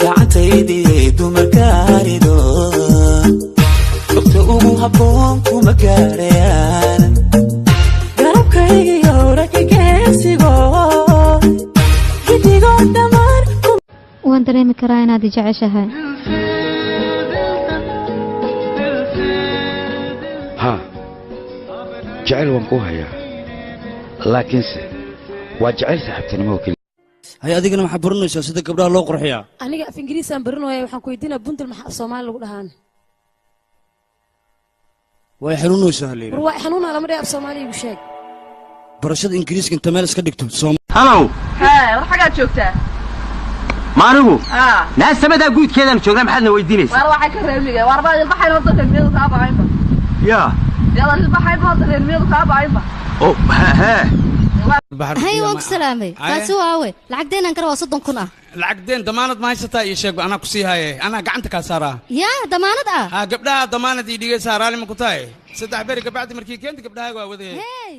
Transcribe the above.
gacantaydi dumarkaarido ogta ugu habboon kuma gaarayaan garabkaygiyo rakigeysigo gidigo dhammaan waan dareemi karaa inaad i jeceshahay ها جعل وانكوها لكنse waa jacayl saaxiibtinimo kaliya hay adigana waxa baranaysaa sida gabdhaha loo qurxiyaa aniga af ingiriis aan baranayo waxaan ku weydiinaa buntul maxaa Soomaali lagu dhahaan way xanuunaysaa leeyahay waa xanuuna lama dhaaf Soomaali igu sheeg barashada ingiriiska inta meel iska dhigto halow war xagaa joogtaa maanigu naas samada guudkeedan joognaa maxaadna weydiinaysaa war waxa ka reebiga war baa ilbaxay horta reebiga ka baaayba yaa ilbaxay horta reebiga ka baaayba oo hay wog salaamay taasi waawe lacag deenan kara waa 30 kun ah lacag deen damaanad ma haysataa ii sheeg ana ku sii haye ana gacanta ka saaraa yaa damaanad ah ha gabdhaha damaanad ii dhigay saaraali ma ku tahay saddex beri ka bacdi markii keenta gabdhaha waa wadayay